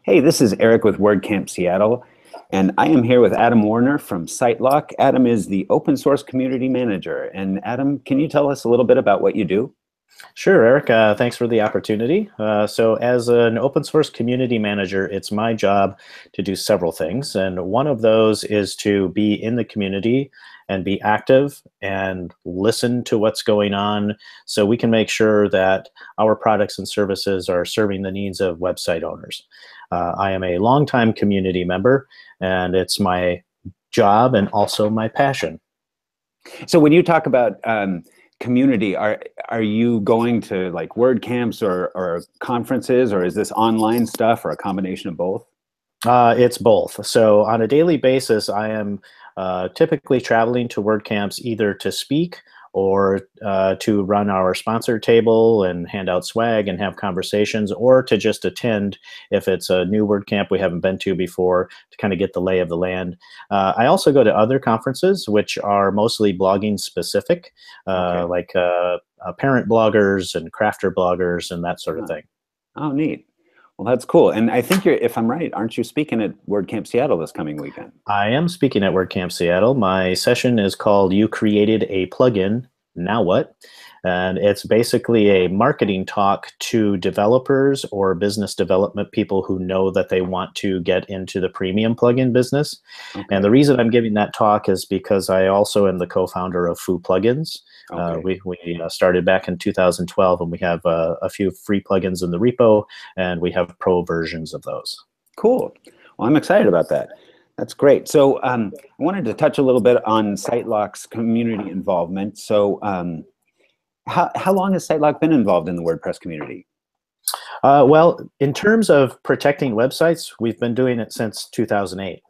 Hey, this is Eric with Wordcamp Seattle, and I am here with Adam Warner from SiteLock. Adam is the open source community manager. And Adam, can you tell us a little bit about what you do? Sure, Eric. Thanks for the opportunity. So as an open source community manager, it's my job to do several things. And one of those is to be in the community and be active and listen to what's going on so we can make sure that our products and services are serving the needs of website owners. I am a longtime community member, and it's my job and also my passion. So when you talk about community, are you going to like WordCamps or conferences, or is this online stuff or a combination of both? It's both. So on a daily basis, I am typically traveling to WordCamps either to speak or to run our sponsor table and hand out swag and have conversations, or to just attend if it's a new WordCamp we haven't been to before to kind of get the lay of the land. I also go to other conferences, which are mostly blogging specific, like parent bloggers and crafter bloggers and that sort of thing. Oh, neat. Well, that's cool. And I think if I'm right, aren't you speaking at WordCamp Seattle this coming weekend? I am speaking at WordCamp Seattle. My session is called You Created a Plugin, Now What? And it's basically a marketing talk to developers or business development people who know that they want to get into the premium plugin business. Okay. And the reason I'm giving that talk is because I also am the co-founder of Foo Plugins. Okay. We started back in 2012, and we have a few free plugins in the repo, and we have pro versions of those. Cool. Well, I'm excited about that. That's great. So I wanted to touch a little bit on SiteLock's community involvement. So how long has SiteLock been involved in the WordPress community? Well, in terms of protecting websites, we've been doing it since 2008.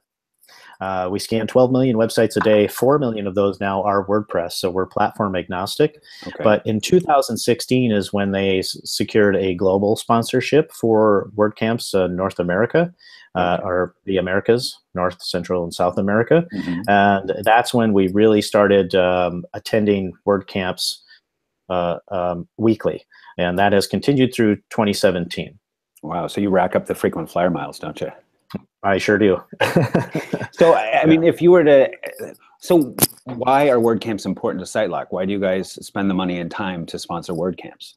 We scan 12 million websites a day. 4 million of those now are WordPress, so we're platform agnostic. Okay. But in 2016 is when they secured a global sponsorship for WordCamps North America, or the Americas, North, Central, and South America. Mm-hmm. And that's when we really started attending WordCamps weekly. And that has continued through 2017. Wow, so you rack up the frequent flyer miles, don't you? I sure do. So, I mean, if you were to, so why are WordCamps important to SiteLock? Why do you guys spend the money and time to sponsor WordCamps?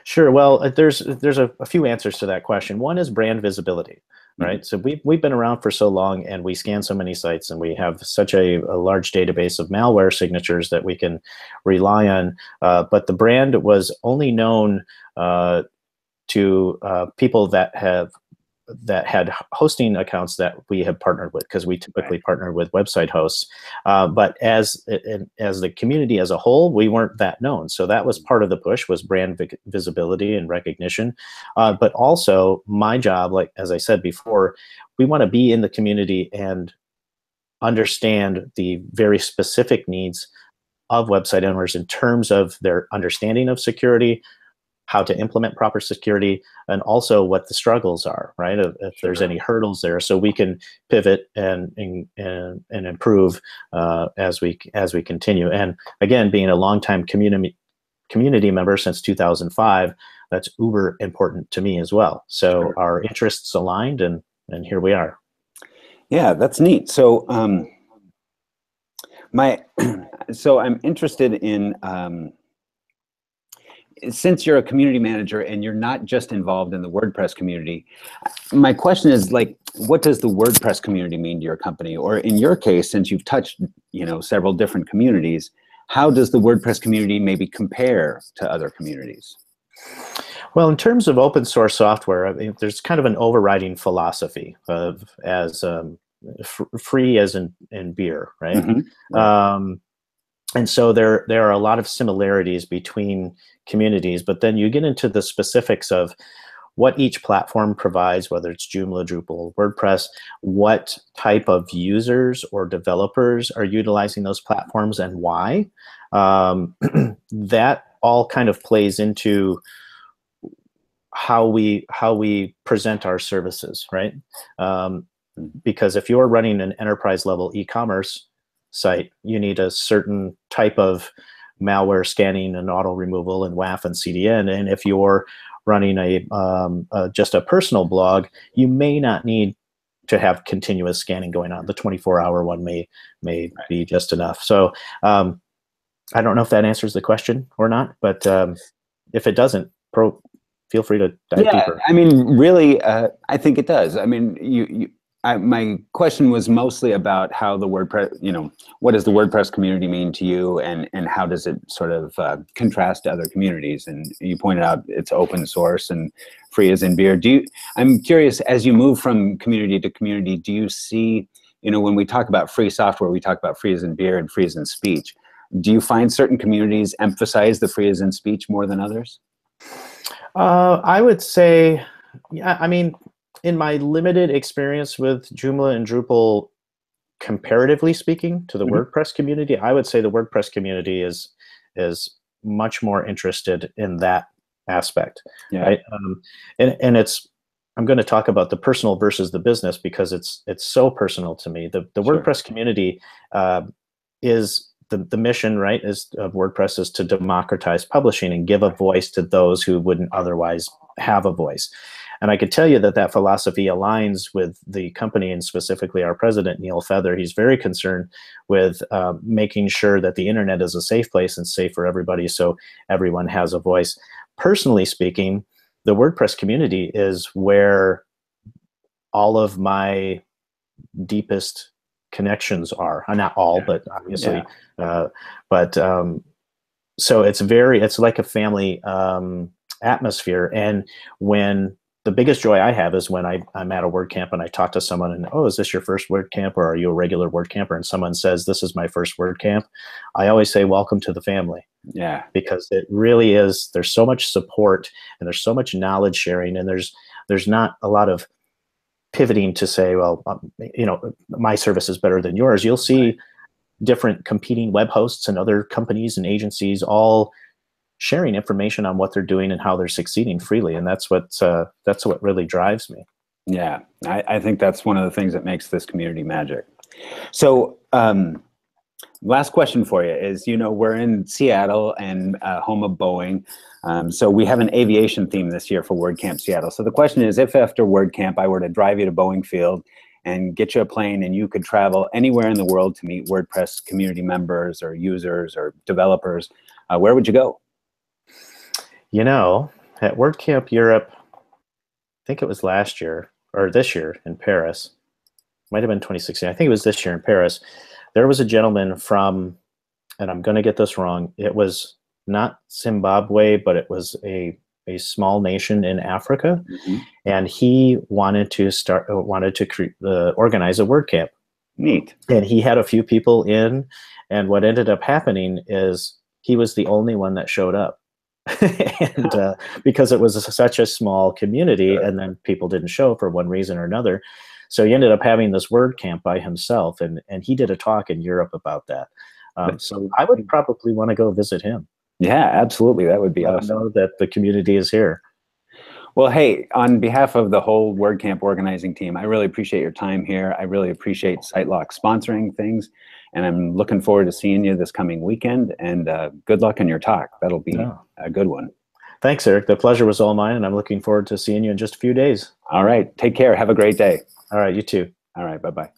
Sure. Well, there's a few answers to that question. One is brand visibility, right? Mm-hmm. So we've been around for so long, and we scan so many sites, and we have such a large database of malware signatures that we can rely on. But the brand was only known to people that had hosting accounts that we have partnered with, because we typically partner with website hosts. But as the community as a whole, we weren't that known. So that was part of the push, was brand visibility and recognition. But also my job, like as I said before, we want to be in the community and understand the very specific needs of website owners in terms of their understanding of security, how to implement proper security, and also what the struggles are, right? If there's any hurdles there, so we can pivot and improve as we continue. And again, being a longtime community member since 2005, that's uber important to me as well. So our interests aligned, and here we are. Yeah, that's neat. So so I'm interested in. Since you're a community manager and you're not just involved in the WordPress community, my question is, like, what does the WordPress community mean to your company? Or in your case, since you've touched, several different communities, how does the WordPress community maybe compare to other communities? Well, in terms of open source software, I mean, there's kind of an overriding philosophy of free as in beer, right? Mm-hmm. Right. And so there are a lot of similarities between communities, but then you get into the specifics of what each platform provides, whether it's Joomla, Drupal, WordPress, what type of users or developers are utilizing those platforms and why. That all kind of plays into how we present our services, right? Because if you're running an enterprise level e-commerce site, you need a certain type of malware scanning and auto removal and WAF and CDN. And if you're running just a personal blog, you may not need to have continuous scanning going on. The 24-hour one may be just enough. So I don't know if that answers the question or not, but if it doesn't, feel free to dive deeper. I mean, really, I think it does. I mean, my question was mostly about how the WordPress, what does the WordPress community mean to you, and how does it sort of contrast to other communities? And you pointed out it's open source and free as in beer. I'm curious, as you move from community to community, do you see, when we talk about free software, we talk about free as in beer and free as in speech. Do you find certain communities emphasize the free as in speech more than others? I would say, yeah, I mean, in my limited experience with Joomla and Drupal, comparatively speaking to the WordPress community, I would say the WordPress community is much more interested in that aspect. Yeah. Right? And I'm going to talk about the personal versus the business because it's so personal to me. The WordPress community is the mission, right, of WordPress is to democratize publishing and give a voice to those who wouldn't otherwise have a voice. And I could tell you that philosophy aligns with the company, and specifically our president, Neil Feather. He's very concerned with making sure that the internet is a safe place and safe for everybody, so everyone has a voice. Personally speaking, the WordPress community is where all of my deepest connections are. Not all, but obviously. So it's like a family atmosphere. And when the biggest joy I have is when I'm at a WordCamp and I talk to someone and, oh, is this your first WordCamp, or are you a regular WordCamper? And someone says, this is my first WordCamp. I always say, welcome to the family. Yeah. Because it really is, there's so much support and there's so much knowledge sharing, and there's not a lot of pivoting to say, well, my service is better than yours. You'll see different competing web hosts and other companies and agencies all sharing information on what they're doing and how they're succeeding freely, and that's what really drives me. Yeah, I think that's one of the things that makes this community magic. So last question for you is, we're in Seattle and home of Boeing. So we have an aviation theme this year for WordCamp Seattle. So the question is, if after WordCamp I were to drive you to Boeing Field and get you a plane and you could travel anywhere in the world to meet WordPress community members or users or developers, where would you go? At WordCamp Europe, I think it was last year or this year in Paris, might have been 2016. I think it was this year in Paris. There was a gentleman from, and I'm going to get this wrong, it was not Zimbabwe, but it was a small nation in Africa, and he wanted to organize a WordCamp. Neat. And he had a few people in, and what ended up happening is he was the only one that showed up. And because it was such a small community, and then people didn't show for one reason or another, so he ended up having this WordCamp by himself, and he did a talk in Europe about that. So I would probably want to go visit him. Yeah, absolutely. That would be awesome. I know that the community is here. Well, hey, on behalf of the whole WordCamp organizing team, I really appreciate your time here. I really appreciate SiteLock sponsoring things, and I'm looking forward to seeing you this coming weekend, and good luck in your talk. That'll be a good one. Thanks, Eric. The pleasure was all mine, and I'm looking forward to seeing you in just a few days. All right. Take care. Have a great day. All right. You too. All right. Bye-bye.